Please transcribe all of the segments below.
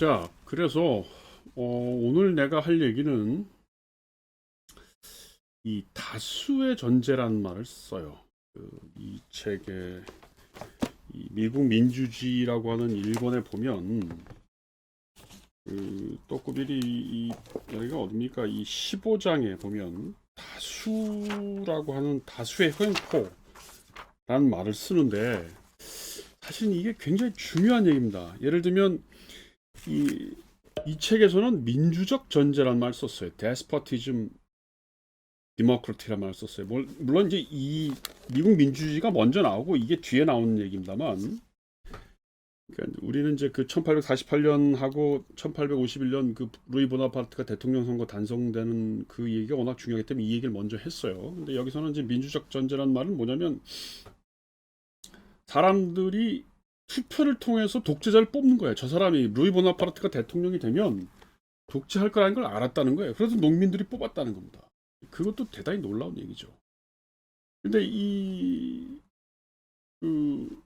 자, 그래서 오늘 내가 할 얘기는 이 다수의 전제라는 말을 써요. 이 책에 이 미국 민주주의라고 하는 일권에 보면 또꾸빌이 여기가 어딥니까? 이 15장에 보면 다수라고 하는 다수의 횡포라는 말을 쓰는데 사실 이게 굉장히 중요한 얘기입니다. 예를 들면 이 책에서는 민주적 전제란 말 썼어요. 데스포티즘 디모크라티란 말 썼어요. 물론 이제 이 미국 민주주의가 먼저 나오고 이게 뒤에 나오는 얘기입니다만, 그러니까 우리는 이제 그 1848년하고 1851년 그 루이 보나파르트가 대통령 선거 단성되는 그 얘기가 워낙 중요하기 때문에 이 얘기를 먼저 했어요. 근데 여기서는 이제 민주적 전제란 말은 뭐냐면 사람들이 투표를 통해서 독재자를 뽑는 거예요. 저 사람이 루이 보나파르트가 대통령이 되면 독재할 거라는 걸 알았다는 거예요. 그래서 농민들이 뽑았다는 겁니다. 그것도 대단히 놀라운 얘기죠. 근데 그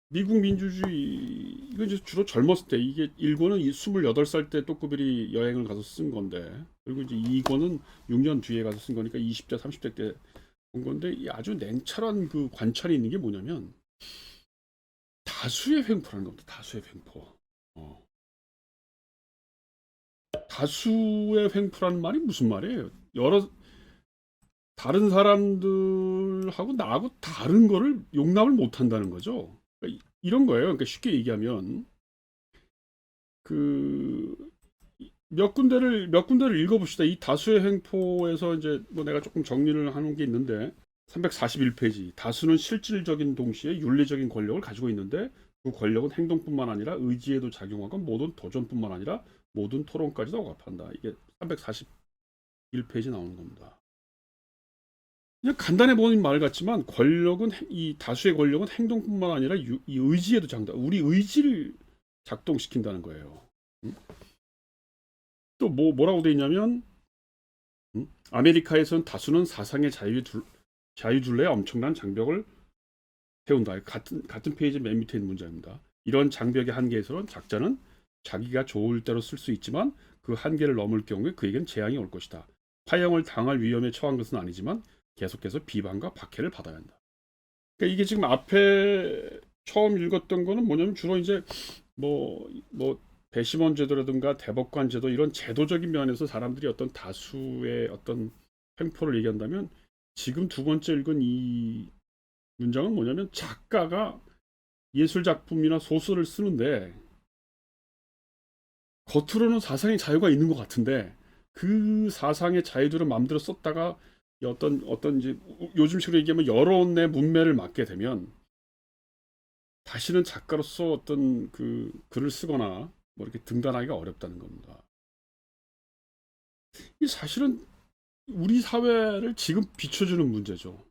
미국 민주주의 이건 이제 주로 젊었을 때 이게 1권은 28살 때 또꾸벨이 여행을 가서 쓴 건데 그리고 이제 2권은 6년 뒤에 가서 쓴 거니까 20대 30대 때 본 건데 이 아주 냉철한 그 관찰이 있는 게 뭐냐면 다수의 횡포라는 겁니다. 다수의 횡포. 다수의 횡포라는 말이 무슨 말이에요? 여러 다른 사람들하고 나하고 다른 거를 용납을 못 한다는 거죠. 그러니까 이런 거예요. 그러니까 쉽게 얘기하면 그 몇 군데를 읽어봅시다. 이 다수의 횡포에서 이제 뭐 내가 조금 정리를 하는 게 있는데 341페이지 다수는 실질적인 동시에 윤리적인 권력을 가지고 있는데 그 권력은 행동뿐만 아니라 의지에도 작용하고 모든 도전뿐만 아니라 모든 토론까지도 억압한다. 이게 341페이지 나오는 겁니다. 그냥 간단해 보이는 말 같지만 권력은 이 다수의 권력은 행동뿐만 아니라 이 의지에도 장다. 우리 의지를 작동시킨다는 거예요. 또 뭐라고 돼 있냐면 아메리카에서는 다수는 사상의 자유둘레에 엄청난 장벽을 세운다. 같은 페이지 맨 밑에 있는 문장입니다. 이런 장벽의 한계에서는 작자는 자기가 좋을 대로 쓸 수 있지만 그 한계를 넘을 경우에 그에겐 재앙이 올 것이다. 파형을 당할 위험에 처한 것은 아니지만 계속해서 비방과 박해를 받아야 한다. 그러니까 이게 지금 앞에 처음 읽었던 거는 뭐냐면 주로 이제 뭐 배심원 제도라든가 대법관 제도 이런 제도적인 면에서 사람들이 어떤 다수의 어떤 횡포를 얘기한다면 지금 두 번째 읽은 이 문장은 뭐냐면 작가가 예술 작품이나 소설을 쓰는데 겉으로는 사상의 자유가 있는 것 같은데 그 사상의 자유들을 마음대로 썼다가 어떤 이제 요즘식으로 얘기하면 여론의 문매를 맞게 되면 다시는 작가로서 어떤 그 글을 쓰거나 뭐 이렇게 등단하기가 어렵다는 겁니다. 이 사실은 우리 사회를 지금 비춰주는 문제죠.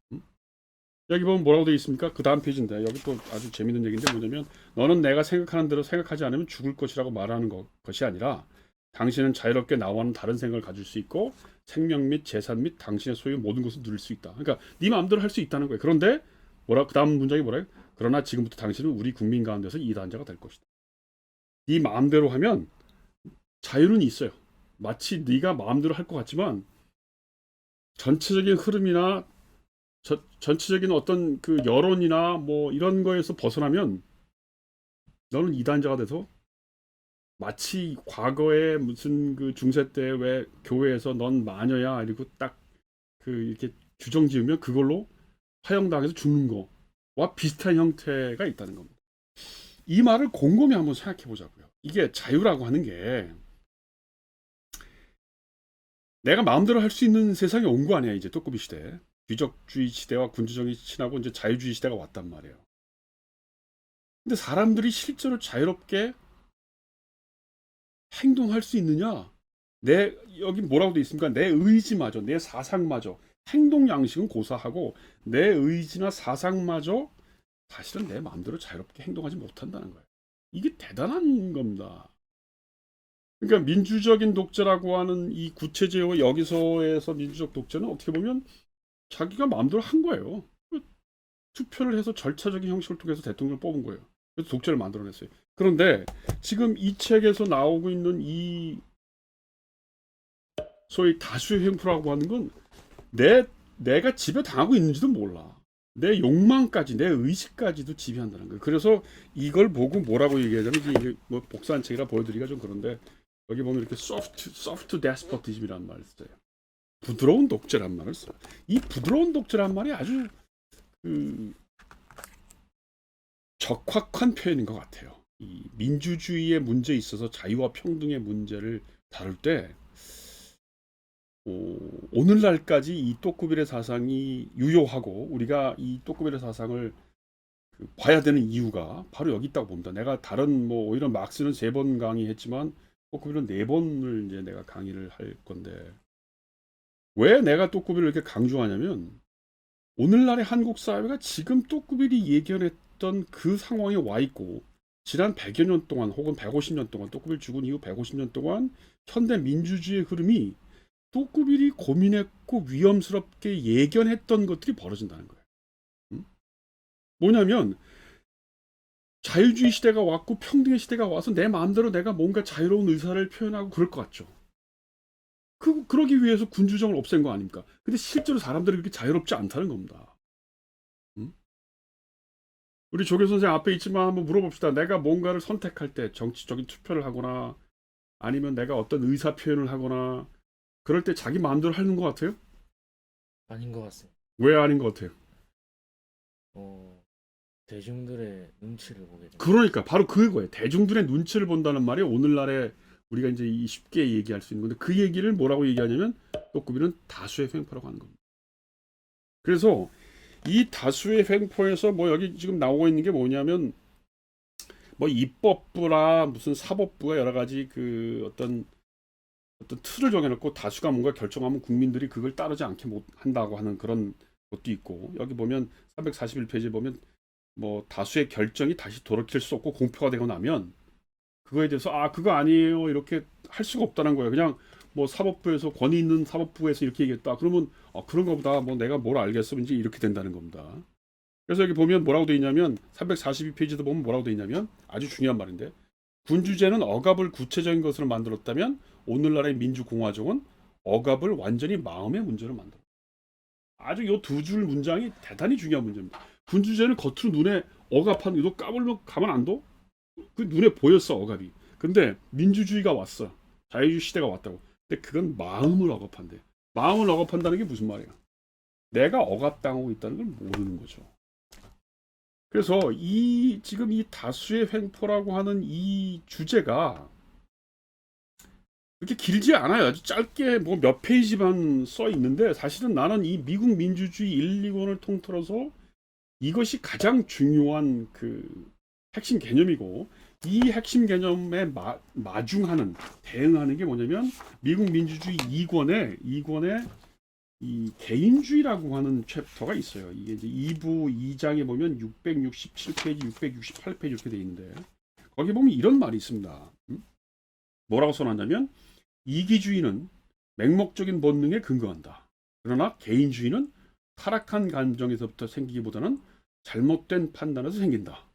여기 보면 뭐라고 되어 있습니까? 그 다음 페이지인데 여기 또 아주 재밌는 얘기인데 뭐냐면 너는 내가 생각하는 대로 생각하지 않으면 죽을 것이라고 말하는 것이 아니라 당신은 자유롭게 나와는 다른 생각을 가질 수 있고 생명 및 재산 및 당신의 소유 모든 것을 누릴 수 있다. 그러니까 네 마음대로 할 수 있다는 거예요. 그런데 그 다음 문장이 뭐래요? 그러나 지금부터 당신은 우리 국민 가운데서 이단자가 될 것이다. 네 마음대로 하면 자유는 있어요. 마치 네가 마음대로 할 것 같지만 전체적인 흐름이나 전체적인 어떤 그 여론이나 뭐 이런 거에서 벗어나면 너는 이단자가 돼서 마치 과거에 무슨 그 중세 때 왜 교회에서 넌 마녀야 이러고 딱 그 이렇게 규정 지으면 그걸로 화형당해서 죽는 거와 비슷한 형태가 있다는 겁니다. 이 말을 곰곰이 한번 생각해 보자고요. 이게 자유라고 하는 게 내가 마음대로 할 수 있는 세상이 온 거 아니야 이제 또꾸비 시대. 귀족주의 시대와 군주정이 지나고 이제 자유주의 시대가 왔단 말이에요. 근데 사람들이 실제로 자유롭게 행동할 수 있느냐? 여기 뭐라고 돼 있습니까? 내 의지마저, 내 사상마저, 행동 양식은 고사하고 내 의지나 사상마저 사실은 내 마음대로 자유롭게 행동하지 못한다는 거예요. 이게 대단한 겁니다. 그러니까 민주적인 독재라고 하는 이 구체제와 여기서에서 민주적 독재는 어떻게 보면 자기가 마음대로 한 거예요. 투표를 해서 절차적인 형식을 통해서 대통령을 뽑은 거예요. 그래서 독재를 만들어냈어요. 그런데 지금 이 책에서 나오고 있는 이 소위 다수의 횡포라고 하는 건 내가 지배 당하고 있는지도 몰라. 내 욕망까지, 내 의식까지도 지배한다는 거예요. 그래서 이걸 보고 뭐라고 얘기하자면, 이게 뭐 복사한 책이라 보여드리기가 좀 그런데, 여기 보면 이렇게 soft despotism이라는 말을 써요. 부드러운 독재란 말을 써요. 이 부드러운 독재란 말이 아주 그 적확한 표현인 것 같아요. 이 민주주의의 문제에 있어서 자유와 평등의 문제를 다룰 때 오늘날까지 이 또꾸빌의 사상이 유효하고 우리가 이 또꾸빌의 사상을 봐야 되는 이유가 바로 여기 있다고 봅니다. 내가 다른 뭐 오히려 막스는 3번 강의했지만 또꾸빌은 4번을 이제 내가 강의를 할 건데, 왜 내가 또꾸빌을 이렇게 강조하냐면 오늘날의 한국 사회가 지금 또꾸빌이 예견했던 그 상황에 와 있고, 지난 100여 년 동안 혹은 150년 동안, 또꾸빌 죽은 이후 150년 동안 현대 민주주의의 흐름이 또꾸빌이 고민했고 위험스럽게 예견했던 것들이 벌어진다는 거예요. 뭐냐면 자유주의 시대가 왔고 평등의 시대가 와서 내 마음대로 내가 뭔가 자유로운 의사를 표현하고 그럴 것 같죠. 그러기 위해서 군주정을 없앤 거 아닙니까? 근데 실제로 사람들이 그렇게 자유롭지 않다는 겁니다. 우리 조교 선생 앞에 있지만 한번 물어봅시다. 내가 뭔가를 선택할 때 정치적인 투표를 하거나 아니면 내가 어떤 의사 표현을 하거나 그럴 때 자기 마음대로 하는 것 같아요? 아닌 것 같습니다. 왜 아닌 것 같아요? 대중들의 눈치를 보게 됩니다. 그러니까 바로 그거예요. 대중들의 눈치를 본다는 말이 오늘날에 우리가 이제 쉽게 얘기할 수 있는 건데, 그 얘기를 뭐라고 얘기하냐면 또꾸빌은 다수의 횡포라고 하는 겁니다. 그래서 이 다수의 횡포에서 뭐 여기 지금 나오고 있는 게 뭐냐면 뭐 입법부라 무슨 사법부가 여러 가지 그 어떤 틀을 정해놓고 다수가 뭔가 결정하면 국민들이 그걸 따르지 않게 못 한다고 하는 그런 것도 있고, 여기 보면 341페이지에 보면 뭐 다수의 결정이 다시 돌이킬 수 없고 공표가 되고 나면 그거에 대해서 그거 아니에요 이렇게 할 수가 없다는 거예요. 그냥 뭐 사법부에서 권위 있는 사법부에서 이렇게 얘기했다 그러면 그런가 보다, 뭐 내가 뭘 알겠어 이제 이렇게 된다는 겁니다. 그래서 여기 보면 뭐라고 돼 있냐면 342페이지도 보면 뭐라고 돼 있냐면 아주 중요한 말인데, 군주제는 억압을 구체적인 것으로 만들었다면 오늘날의 민주공화정은 억압을 완전히 마음의 문제로 만들어. 아주 이 두 줄 문장이 대단히 중요한 문제입니다. 군주제는 겉으로 눈에 억압한, 이거 까불면 가만 안 둬? 그 눈에 보였어 억압이. 근데 민주주의가 왔어, 자유주의 시대가 왔다고. 근데 그건 마음을 억압한대. 마음을 억압한다는 게 무슨 말이야? 내가 억압당하고 있다는 걸 모르는 거죠. 그래서 지금 이 다수의 횡포라고 하는 이 주제가 그렇게 길지 않아요. 아주 짧게 뭐 몇 페이지만 써 있는데, 사실은 나는 이 미국 민주주의 1, 2권을 통틀어서 이것이 가장 중요한 그 핵심 개념이고, 이 핵심 개념에 마중하는, 대응하는 게 뭐냐면 미국 민주주의 2권에 이 개인주의라고 하는 챕터가 있어요. 이게 이제 2부 2장에 보면 667페이지, 668페이지 이렇게 돼 있는데, 거기 보면 이런 말이 있습니다. 뭐라고 써놨냐면 이기주의는 맹목적인 본능에 근거한다. 그러나 개인주의는 타락한 감정에서부터 생기기보다는 잘못된 판단에서 생긴다.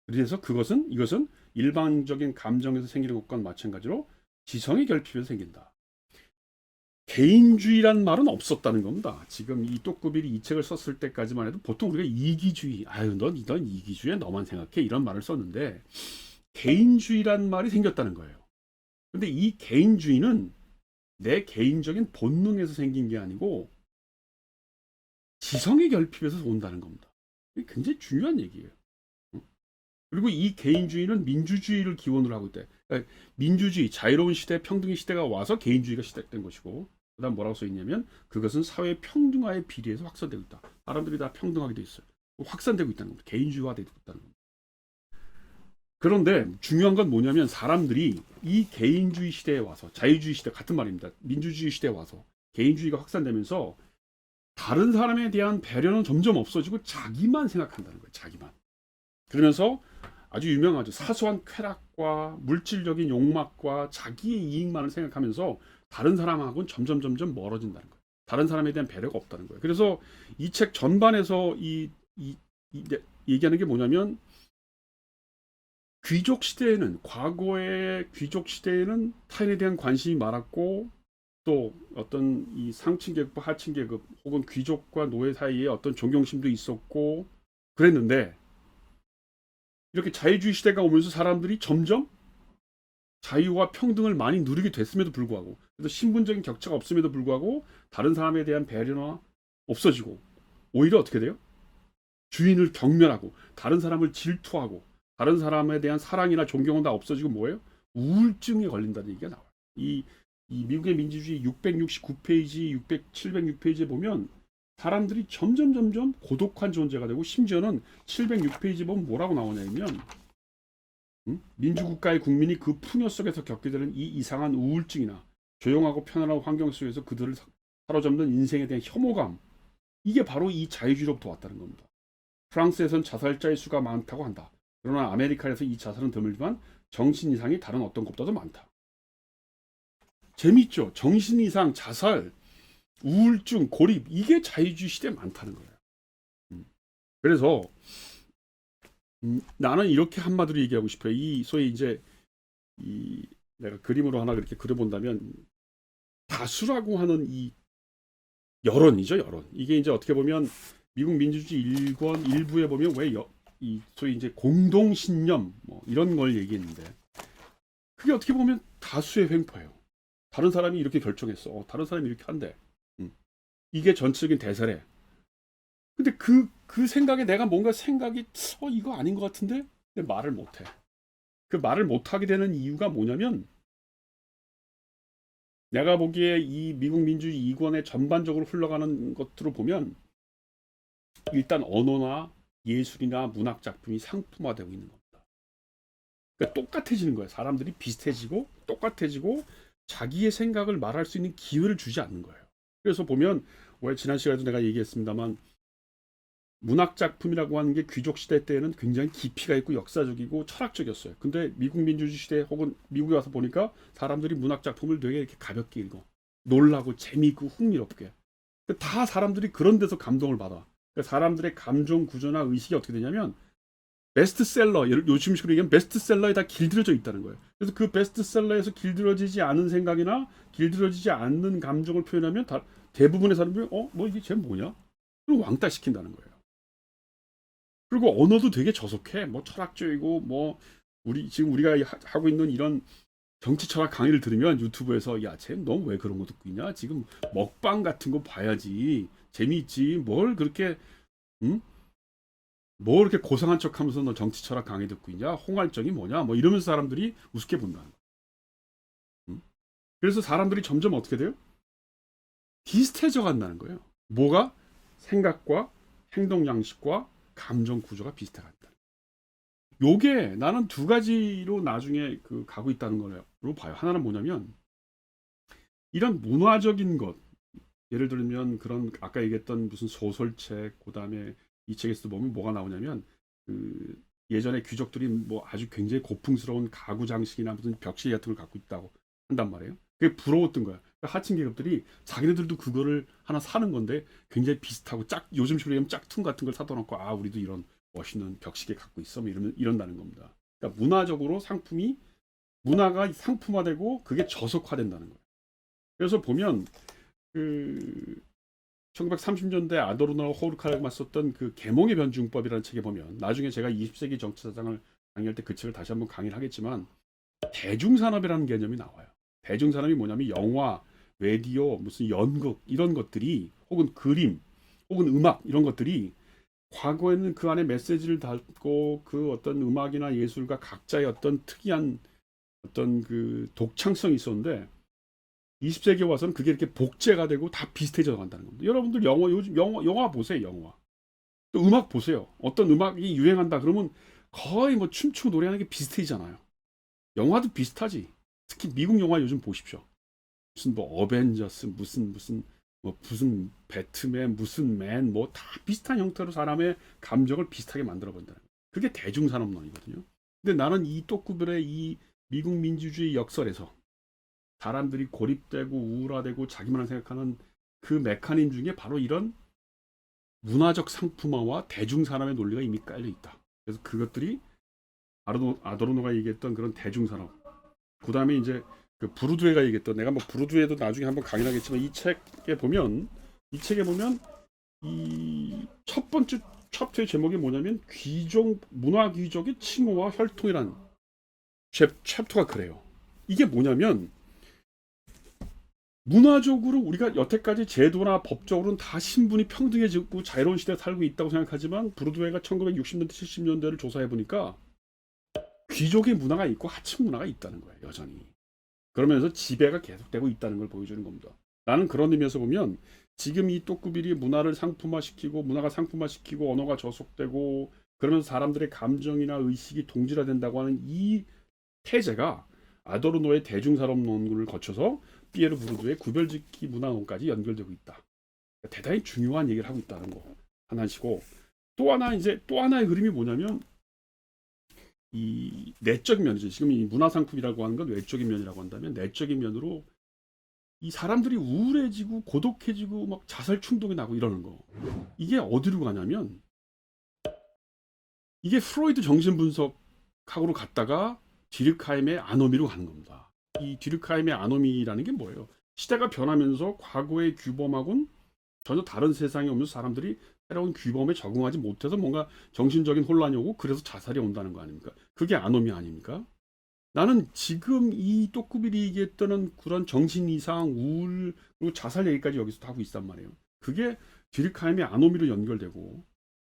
그래서 이것은 일반적인 감정에서 생기는 것과 마찬가지로 지성의 결핍에서 생긴다. 개인주의란 말은 없었다는 겁니다. 지금 이 또꾸빌이 이 책을 썼을 때까지만 해도 보통 우리가 이기주의, 넌 이기주의야, 너만 생각해, 이런 말을 썼는데 개인주의란 말이 생겼다는 거예요. 근데 이 개인주의는 내 개인적인 본능에서 생긴 게 아니고 지성의 결핍에서 온다는 겁니다. 이게 굉장히 중요한 얘기예요. 그리고 이 개인주의는 민주주의를 기원으로 하고 있대. 그러니까 민주주의, 자유로운 시대, 평등의 시대가 와서 개인주의가 시작된 것이고, 그 다음 뭐라고 써있냐면 그것은 사회 평등화에 비례해서 확산되고 있다. 사람들이 다 평등하게 돼 있어요. 확산되고 있다는 겁니다. 개인주의화되고 있다는 겁니다. 그런데 중요한 건 뭐냐면 사람들이 이 개인주의 시대에 와서, 자유주의 시대 같은 말입니다. 민주주의 시대에 와서 개인주의가 확산되면서 다른 사람에 대한 배려는 점점 없어지고 자기만 생각한다는 거예요. 자기만. 그러면서 아주 유명하죠. 사소한 쾌락과 물질적인 욕망과 자기의 이익만을 생각하면서 다른 사람하고는 점점 멀어진다는 거예요. 다른 사람에 대한 배려가 없다는 거예요. 그래서 이 책 전반에서 얘기하는 게 뭐냐면 귀족 시대에는 과거의 귀족 시대에는 타인에 대한 관심이 많았고 또 어떤 이 상층 계급과 하층 계급 혹은 귀족과 노예 사이에 어떤 존경심도 있었고 그랬는데 이렇게 자유주의 시대가 오면서 사람들이 점점 자유와 평등을 많이 누리게 됐음에도 불구하고 그래서 신분적인 격차가 없음에도 불구하고 다른 사람에 대한 배려나 없어지고 오히려 어떻게 돼요? 주인을 경멸하고 다른 사람을 질투하고 다른 사람에 대한 사랑이나 존경은 다 없어지고 뭐예요? 우울증에 걸린다는 얘기가 나와요. 이 미국의 민주주의 669페이지, 706페이지에 보면 사람들이 점점 고독한 존재가 되고 심지어는 706페이지 보면 뭐라고 나오냐면 민주국가의 국민이 그 풍요 속에서 겪게 되는 이 이상한 우울증이나 조용하고 편안한 환경 속에서 그들을 사로잡는 인생에 대한 혐오감 이게 바로 이 자유주의로부터 왔다는 겁니다. 프랑스에선 자살자의 수가 많다고 한다. 그러나 아메리카에서 이 자살은 드물지만 정신 이상이 다른 어떤 것보다도 많다. 재밌죠? 정신 이상, 자살, 우울증, 고립 이게 자유주의 시대에 많다는 거예요. 그래서 나는 이렇게 한마디로 얘기하고 싶어요. 이 소위 이제 이 내가 그림으로 하나 그렇게 그려본다면 다수라고 하는 이 여론이죠, 여론. 이게 이제 어떻게 보면 미국 민주주의 일권 일부에 보면 왜 이 소위 이제 공동 신념 뭐 이런 걸 얘기했는데 그게 어떻게 보면 다수의 횡포예요. 다른 사람이 이렇게 결정했어. 다른 사람이 이렇게 한대. 이게 전체적인 대세래. 근데 그 생각에 내가 뭔가 생각이 이거 아닌 것 같은데 근데 말을 못해. 그 말을 못하게 되는 이유가 뭐냐면 내가 보기에 이 미국 민주주의 이권의 전반적으로 흘러가는 것들을 보면 일단 언어나 예술이나 문학 작품이 상품화되고 있는 겁니다. 그러니까 똑같아지는 거예요. 사람들이 비슷해지고 똑같아지고 자기의 생각을 말할 수 있는 기회를 주지 않는 거예요. 그래서 보면 왜 지난 시간에도 내가 얘기했습니다만 문학 작품이라고 하는 게 귀족 시대 때에는 굉장히 깊이가 있고 역사적이고 철학적이었어요. 근데 미국 민주주의 시대 혹은 미국에 와서 보니까 사람들이 문학 작품을 되게 이렇게 가볍게 읽어. 놀라고 재미있고 흥미롭게. 다 사람들이 그런 데서 감동을 받아. 사람들의 감정 구조나 의식이 어떻게 되냐면 베스트셀러, 요즘식으로 얘기하면 베스트셀러에 다 길들여져 있다는 거예요. 그래서 그 베스트셀러에서 길들여지지 않은 생각이나 길들여지지 않는 감정을 표현하면 대부분의 사람들이 뭐 이게 쟤 뭐냐? 그럼 왕따 시킨다는 거예요. 그리고 언어도 되게 저속해. 뭐 철학적이고 뭐 지금 우리가 하고 있는 이런 정치 철학 강의를 들으면 유튜브에서 야, 쟤 너 왜 그런 거 듣고 있냐? 지금 먹방 같은 거 봐야지. 재미있지. 뭘 그렇게 응? 뭐 이렇게 고상한 척하면서 너 정치 철학 강의 듣고 있냐? 홍할정이 뭐냐? 뭐 이러면서 사람들이 우습게 본다는 거야. 응? 그래서 사람들이 점점 어떻게 돼요? 비슷해져 간다는 거예요. 뭐가? 생각과 행동 양식과 감정 구조가 비슷해 간다. 요게 나는 두 가지로 나중에 가고 있다는 거로 봐요. 하나는 뭐냐면 이런 문화적인 것 예를 들면 그런 아까 얘기했던 무슨 소설책 그다음에 이 책에서도 보면 뭐가 나오냐면 예전에 귀족들이 뭐 아주 굉장히 고풍스러운 가구 장식이나 무슨 벽시계 같은 걸 갖고 있다고 한단 말이에요. 그게 부러웠던 거야. 그러니까 하층 계급들이 자기네들도 그거를 하나 사는 건데 굉장히 비슷하고 요즘식으로 얘기하면 짝퉁 같은 걸 사다 놓고 우리도 이런 멋있는 벽시계 갖고 있어 뭐 이런다는 겁니다. 그러니까 문화가 상품화되고 그게 저속화된다는 거예요. 그래서 보면 1930년대 아도르노와 호르카가 썼던 그 계몽의 변증법이라는 책에 보면 나중에 제가 20세기 정치사상을 강의할 때 그 책을 다시 한번 강의를 하겠지만 대중산업이라는 개념이 나와요. 대중산업이 뭐냐면 영화, 라디오, 무슨 연극 이런 것들이 혹은 그림 혹은 음악 이런 것들이 과거에는 그 안에 메시지를 담고 그 어떤 음악이나 예술가 각자의 어떤 특이한 어떤 그 독창성이 있었는데 20세기에 와서는 그게 이렇게 복제가 되고 다 비슷해져 간다는 겁니다. 여러분들 요즘 영화 보세요. 영화. 또 음악 보세요. 어떤 음악이 유행한다 그러면 거의 뭐 춤추고 노래하는 게 비슷해지잖아요. 영화도 비슷하지. 특히 미국 영화 요즘 보십시오. 무슨 뭐 어벤져스 무슨 배트맨 무슨 맨 뭐 다 비슷한 형태로 사람의 감정을 비슷하게 만들어 본다는 거예요. 그게 대중산업론이거든요. 근데 나는 이 또꾸들의 이 미국 민주주의 역설에서 사람들이 고립되고 우울화되고 자기만을 생각하는 그 메커니즘 중에 바로 이런 문화적 상품화와 대중산업의 논리가 이미 깔려 있다. 그래서 그것들이 아도르노가 얘기했던 그런 대중산업. 그다음에 이제 그 부르드웨가 얘기했던, 내가 뭐 부르드웨도 나중에 한번 강의하겠지만 이 책에 보면 이 첫 번째 챕터의 제목이 뭐냐면 귀족 문화 귀족의 칭호와 혈통이란 챕터가 그래요. 이게 뭐냐면 문화적으로 우리가 여태까지 제도나 법적으로는 다 신분이 평등해지고 자유로운 시대에 살고 있다고 생각하지만 부르드웨가 1960년대 70년대를 조사해 보니까 귀족의 문화가 있고 하층 문화가 있다는 거예요. 여전히. 그러면서 지배가 계속되고 있다는 걸 보여주는 겁니다. 나는 그런 의미에서 보면 지금 이 또꾸빌이 문화를 상품화시키고 문화가 상품화시키고 언어가 저속되고 그러면서 사람들의 감정이나 의식이 동질화된다고 하는 이 태제가 아도르노의 대중산업론을 거쳐서 피에르 부르드의 구별짓기 문화론까지 연결되고 있다. 대단히 중요한 얘기를 하고 있다는 거 하나시고, 또 하나의 그림이 뭐냐면 이 내적인 면이죠. 지금 이 문화상품이라고 하는 건 외적인 면이라고 한다면 내적인 면으로 이 사람들이 우울해지고 고독해지고 막 자살 충동이 나고 이러는 거. 이게 어디로 가냐면 이게 프로이드 정신분석학으로 갔다가 뒤르카임의 아노미로 가는 겁니다. 이 뒤르카임의 아노미라는 게 뭐예요? 시대가 변하면서 과거의 규범하고는 전혀 다른 세상에 오면서 사람들이 새로운 규범에 적응하지 못해서 뭔가 정신적인 혼란이 오고 그래서 자살이 온다는 거 아닙니까? 그게 아노미 아닙니까? 나는 지금 이 또꾸빌이 얘기했던 그런 정신 이상, 우울, 그리고 자살 얘기까지 여기서 하고 있단 말이에요. 그게 뒤르카임의 아노미로 연결되고,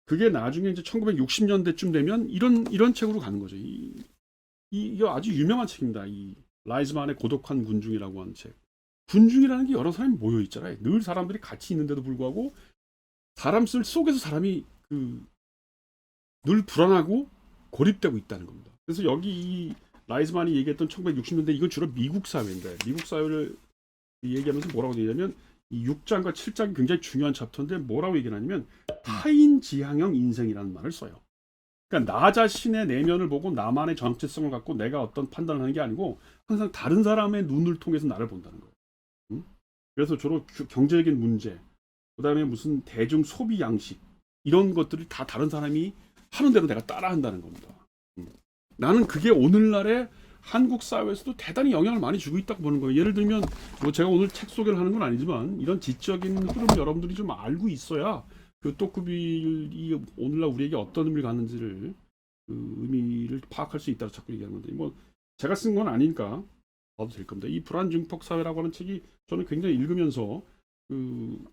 그게 나중에 이제 1960년대쯤 되면 이런 책으로 가는 거죠. 이거 아주 유명한 책입니다. 이 라이즈만의 고독한 군중이라고 하는 책. 군중이라는 게 여러 사람이 모여 있잖아요. 늘 사람들이 같이 있는데도 불구하고 사람 속에서 사람이 늘 불안하고 고립되고 있다는 겁니다. 그래서 여기 이 라이즈만이 얘기했던 1960년대 이건 주로 미국 사회인데, 미국 사회를 얘기하면서 뭐라고 얘기하냐면 이 6장과 7장이 굉장히 중요한 챕터인데 뭐라고 얘기하냐면 타인 지향형 인생이라는 말을 써요. 그러니까 나 자신의 내면을 보고 나만의 정체성을 갖고 내가 어떤 판단을 하는 게 아니고 항상 다른 사람의 눈을 통해서 나를 본다는 거예요. 응? 그래서 주로 경제적인 문제, 그다음에 무슨 대중 소비 양식 이런 것들을 다 다른 사람이 하는 대로 내가 따라한다는 겁니다. 나는 그게 오늘날의 한국 사회에서도 대단히 영향을 많이 주고 있다고 보는 거예요. 예를 들면 뭐 제가 오늘 책 소개를 하는 건 아니지만 이런 지적인 흐름 여러분들이 좀 알고 있어야 그 또꾸빌이 오늘날 우리에게 어떤 의미를 갖는지를 의미를 파악할 수 있다고 자꾸 얘기하는 건데, 뭐 제가 쓴 건 아니니까 봐도 될 겁니다. 이 불안증폭 사회라고 하는 책이 저는 굉장히 읽으면서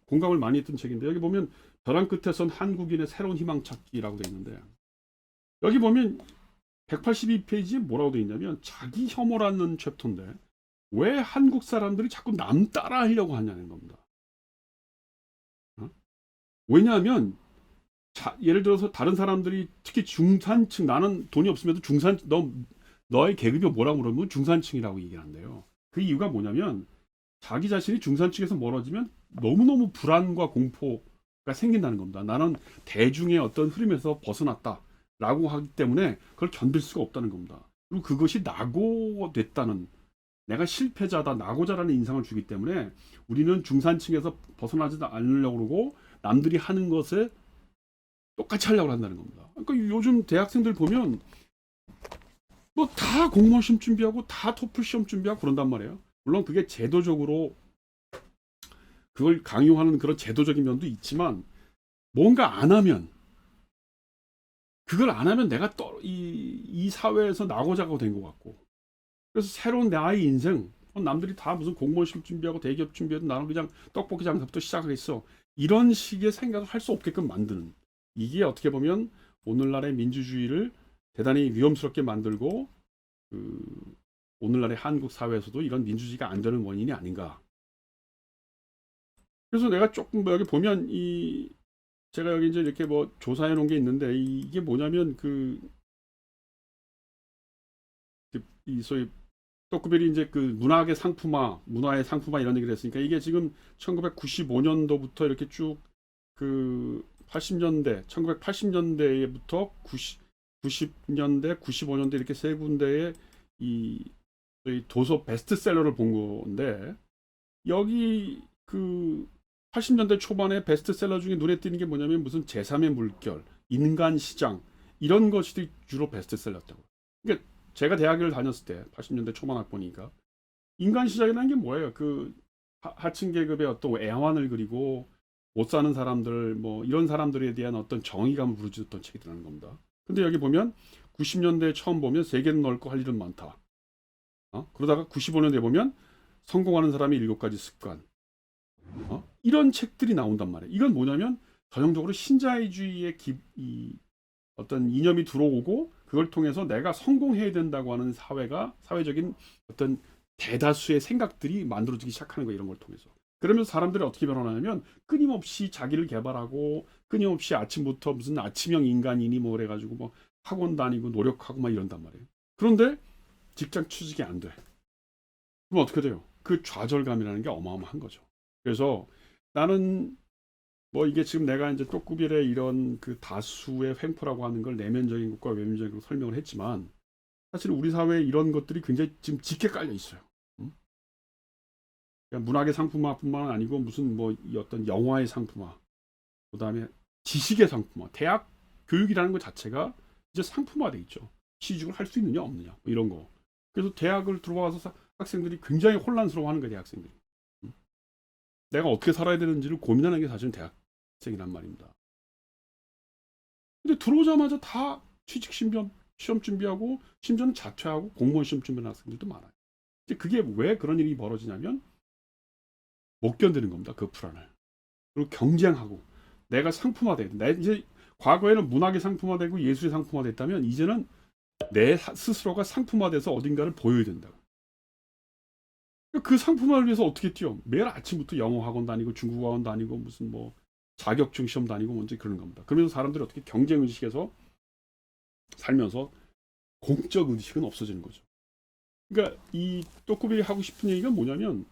공감을 많이 했던 책인데, 여기 보면 벼랑 끝에선 한국인의 새로운 희망 찾기라고 되어 있는데, 여기 보면 182페이지에 뭐라고 되어 있냐면 자기 혐오라는 챕터인데 왜 한국 사람들이 자꾸 남 따라 하려고 하냐는 겁니다. 왜냐하면 예를 들어서 다른 사람들이 특히 중산층, 나는 돈이 없음에도 너의 계급이 뭐라고 물으면 중산층이라고 얘기를 한대요. 그 이유가 뭐냐면 자기 자신이 중산층에서 멀어지면 너무너무 불안과 공포가 생긴다는 겁니다. 나는 대중의 어떤 흐름에서 벗어났다 라고 하기 때문에 그걸 견딜 수가 없다는 겁니다. 그리고 그것이 낙오됐다는, 내가 실패자다, 낙오자라는 인상을 주기 때문에 우리는 중산층에서 벗어나지 않으려고 그러고 남들이 하는 것에 똑같이 하려고 한다는 겁니다. 그러니까 요즘 대학생들 보면 뭐 다 공무원 시험 준비하고 다 토플 시험 준비하고 그런단 말이에요. 물론 그게 제도적으로 그걸 강요하는 그런 제도적인 면도 있지만 뭔가 안 하면, 그걸 안 하면 내가 이 사회에서 낙오자가 된 것 같고, 그래서 새로운 나의 인생, 남들이 다 무슨 공무원 시험 준비하고 대기업 준비해도 나는 그냥 떡볶이 장사부터 시작하겠어, 이런 식의 생각을 할 수 없게끔 만드는, 이게 어떻게 보면 오늘날의 민주주의를 대단히 위험스럽게 만들고 오늘날의 한국 사회에서도 이런 민주주의가 안 되는 원인이 아닌가. 그래서 내가 조금 여기 보면 제가 여기 이제 이렇게 뭐 조사해 놓은 게 있는데, 이게 뭐냐면 이 소위 또꾸벨이 이제 문화의 상품화 이런 얘기를 했으니까, 이게 지금 1995년도부터 이렇게 쭉 80년대, 1980년대부터 90년대, 95년대 이렇게 세 군데의 이 도서 베스트셀러를 본 건데, 여기 80년대 초반에 베스트셀러 중에 눈에 띄는 게 뭐냐면 무슨 제3의 물결, 인간 시장 이런 것이 주로 베스트셀러였다고. 그러니까 제가 대학을 다녔을 때 80년대 초반 학번이니까 인간 시작이라는 게 뭐예요? 그 하층 계급의 어떤 애환을 그리고 못 사는 사람들 뭐 이런 사람들에 대한 어떤 정의감을 부르짖었던 책이라는 겁니다. 근데 여기 보면 90년대 처음 보면 세계는 넓고 할 일은 많다. 그러다가 95년대 보면 성공하는 사람의 7가지 습관. 이런 책들이 나온단 말이에요. 이건 뭐냐면 전형적으로 신자유주의의 어떤 이념이 들어오고 그걸 통해서 내가 성공해야 된다고 하는 사회적인 어떤 대다수의 생각들이 만들어지기 시작하는 거예요. 이런 걸 통해서. 그러면서 사람들이 어떻게 변화하냐면 끊임없이 자기를 개발하고 끊임없이 아침부터 무슨 아침형 인간이니 뭐 그래가지고 뭐 학원 다니고 노력하고 막 이런단 말이에요. 그런데 직장 취직이 안 돼. 그럼 어떻게 돼요? 그 좌절감이라는 게 어마어마한 거죠. 그래서 나는 뭐 이게 지금 내가 이제 또꾸빌의 이런 그 다수의 횡포라고 하는 걸 내면적인 것과 외면적인 것으로 설명을 했지만 사실 우리 사회에 이런 것들이 굉장히 지금 짙게 깔려 있어요. 그러니까 문학의 상품화뿐만 아니고 무슨 뭐 이 어떤 영화의 상품화, 그다음에 지식의 상품화, 대학 교육이라는 것 자체가 이제 상품화돼 있죠. 취직을 할 수 있느냐 없느냐 뭐 이런 거. 그래서 대학을 들어와서 학생들이 굉장히 혼란스러워하는 거예요. 대학생들이. 내가 어떻게 살아야 되는지를 고민하는 게 사실은 대학생이란 말입니다. 근데 들어오자마자 다 취직 시험 준비하고 심지어는 자퇴하고 공무원 시험 준비하는 학생들도 많아요. 이제 그게 왜 그런 일이 벌어지냐면 못 견디는 겁니다. 그 불안을. 그리고 경쟁하고 내가 상품화돼야 돼. 이제 과거에는 문학이 상품화되고 예술이 상품화됐다면 이제는 내 스스로가 상품화돼서 어딘가를 보여야 된다고. 그 상품화를 위해서 어떻게 뛰어? 매일 아침부터 영어 학원 다니고 중국어 학원 다니고 무슨 뭐 자격증 시험 다니고 먼저 그러는 겁니다. 그러면서 사람들이 어떻게 경쟁 의식에서 살면서 공적 의식은 없어지는 거죠. 그러니까 이 또꾸비 하고 싶은 얘기가 뭐냐면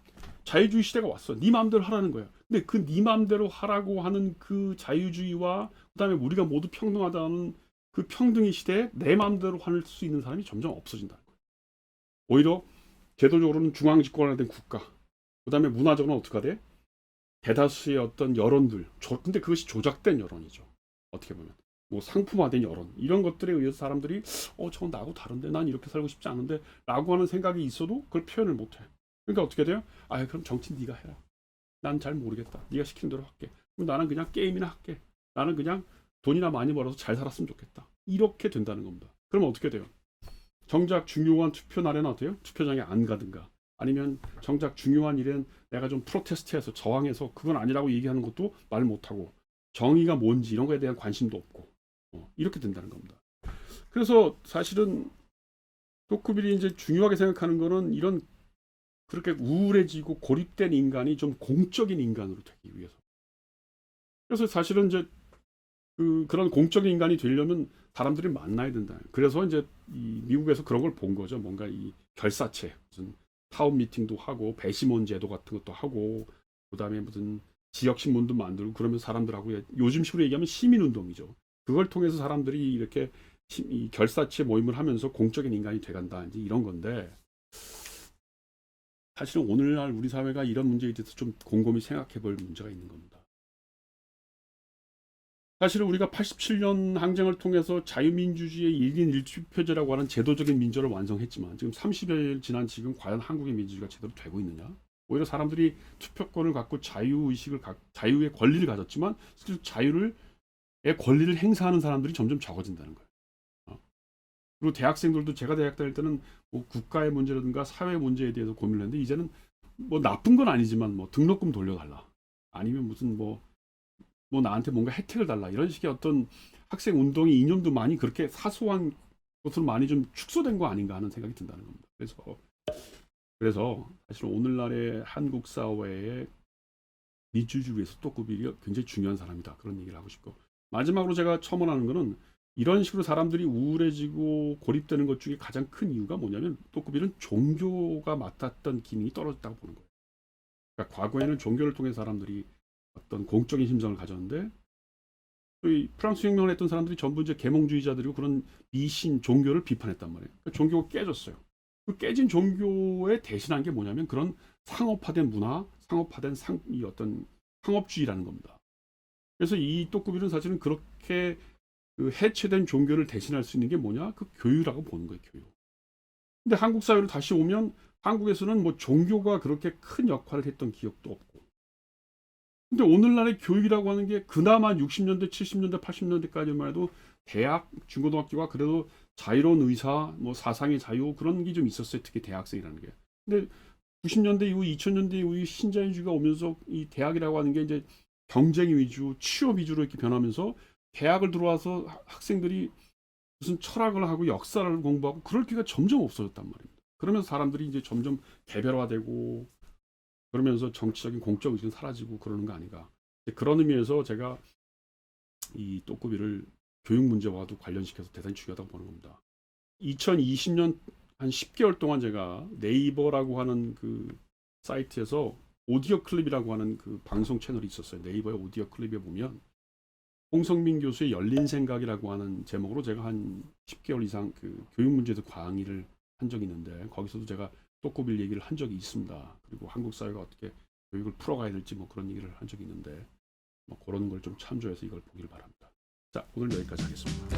자유주의 시대가 왔어. 네 마음대로 하라는 거야. 근데 그 네 마음대로 하라고 하는 그 자유주의와 그다음에 우리가 모두 평등하다는 그 평등의 시대에 내 마음대로 할 수 있는 사람이 점점 없어진다는 거예요. 오히려 제도적으로는 중앙 집권화된 국가, 그다음에 문화적으로는 어떻게 돼? 대다수의 어떤 여론들, 근데 그것이 조작된 여론이죠. 어떻게 보면 뭐 상품화된 여론 이런 것들에 의해서 사람들이 저건 나하고 다른데 난 이렇게 살고 싶지 않은데라고 하는 생각이 있어도 그걸 표현을 못해. 그러니까 어떻게 돼요? 그럼 정치 네가 해라. 난 잘 모르겠다. 네가 시키는 대로 할게. 그럼 나는 그냥 게임이나 할게. 나는 그냥 돈이나 많이 벌어서 잘 살았으면 좋겠다. 이렇게 된다는 겁니다. 그럼 어떻게 돼요? 정작 중요한 투표 날에는 어때요? 투표장에 안 가든가 아니면 정작 중요한 일은 내가 좀 프로테스트해서 저항해서 그건 아니라고 얘기하는 것도 말 못하고 정의가 뭔지 이런 거에 대한 관심도 없고 이렇게 된다는 겁니다. 그래서 사실은 토크빌이 이제 중요하게 생각하는 거는 이런 그렇게 우울해지고 고립된 인간이 좀 공적인 인간으로 되기 위해서. 그래서 사실은 이제 그런 공적인 인간이 되려면 사람들이 만나야 된다. 그래서 이제 이 미국에서 그런 걸 본 거죠. 뭔가 이 결사체, 무슨 타운 미팅도 하고 배심원 제도 같은 것도 하고 그다음에 무슨 지역 신문도 만들고 그러면서 사람들하고 요즘식으로 얘기하면 시민 운동이죠. 그걸 통해서 사람들이 이렇게 이 결사체 모임을 하면서 공적인 인간이 돼간다. 이제 이런 건데 사실은 오늘날 우리 사회가 이런 문제에 대해서 좀 곰곰이 생각해 볼 문제가 있는 겁니다. 사실은 우리가 87년 항쟁을 통해서 자유민주주의의 1인 1투표제라고 하는 제도적인 민주를 완성했지만 지금 30여일 지난 지금 과연 한국의 민주주의가 제대로 되고 있느냐? 오히려 사람들이 투표권을 갖고 자유의 권리를 가졌지만 실제 자유의 권리를 행사하는 사람들이 점점 적어진다는 거예요. 그리고 대학생들도 제가 대학 다닐 때는 뭐 국가의 문제라든가 사회 문제에 대해서 고민을 했는데 이제는 뭐 나쁜 건 아니지만 뭐 등록금 돌려달라 아니면 무슨 뭐 나한테 뭔가 혜택을 달라 이런 식의 어떤 학생 운동의 이념도 많이 그렇게 사소한 것으로 많이 좀 축소된 거 아닌가 하는 생각이 든다는 겁니다. 그래서 사실 오늘날의 한국 사회의 민주주의에서 또꾸빌이 굉장히 중요한 사람이다 그런 얘기를 하고 싶고 마지막으로 제가 첨언하는 거는 이런 식으로 사람들이 우울해지고 고립되는 것 중에 가장 큰 이유가 뭐냐면 또꾸빌은 종교가 맡았던 기능이 떨어졌다고 보는 거예요. 그러니까 과거에는 종교를 통해 사람들이 어떤 공적인 심성을 가졌는데 이 프랑스 혁명을 했던 사람들이 전부 이제 계몽주의자들이고 그런 미신 종교를 비판했단 말이에요. 그러니까 종교가 깨졌어요. 그 깨진 종교에 대신한 게 뭐냐면 그런 상업화된 문화, 상업화된 이 어떤 상업주의라는 겁니다. 그래서 이 또꾸빌은 사실은 그렇게 그 해체된 종교를 대신할 수 있는 게 뭐냐? 그 교육이라고 보는 거예요, 교육. 근데 한국 사회로 다시 오면 한국에서는 뭐 종교가 그렇게 큰 역할을 했던 기억도 없고. 근데 오늘날의 교육이라고 하는 게 그나마 60년대, 70년대, 80년대까지만 해도 대학, 중고등학교가 그래도 자유로운 의사, 뭐 사상의 자유 그런 게 좀 있었어요. 특히 대학생이라는 게. 근데 90년대 이후, 2000년대 이후 신자유주의가 오면서 이 대학이라고 하는 게 이제 경쟁 위주, 취업 위주로 이렇게 변하면서 대학을 들어와서 학생들이 무슨 철학을 하고 역사를 공부하고 그럴 기회가 점점 없어졌단 말입니다. 그러면서 사람들이 이제 점점 개별화되고 그러면서 정치적인 공적 의식은 사라지고 그러는 거 아닌가. 그런 의미에서 제가 이 또꾸비를 교육 문제와도 관련시켜서 대단히 중요하다고 보는 겁니다. 2020년 한 10개월 동안 제가 네이버라고 하는 그 사이트에서 오디오 클립이라고 하는 그 방송 채널이 있었어요. 네이버의 오디오 클립에 보면 홍성민 교수의 열린 생각이라고 하는 제목으로 제가 한 10개월 이상 그 교육 문제에 대해서 강의를 한 적이 있는데 거기서도 제가 또꾸빌 얘기를 한 적이 있습니다. 그리고 한국 사회가 어떻게 교육을 풀어가야 될지 뭐 그런 얘기를 한 적이 있는데 뭐 그런 걸 좀 참조해서 이걸 보길 바랍니다. 자, 오늘 여기까지 하겠습니다.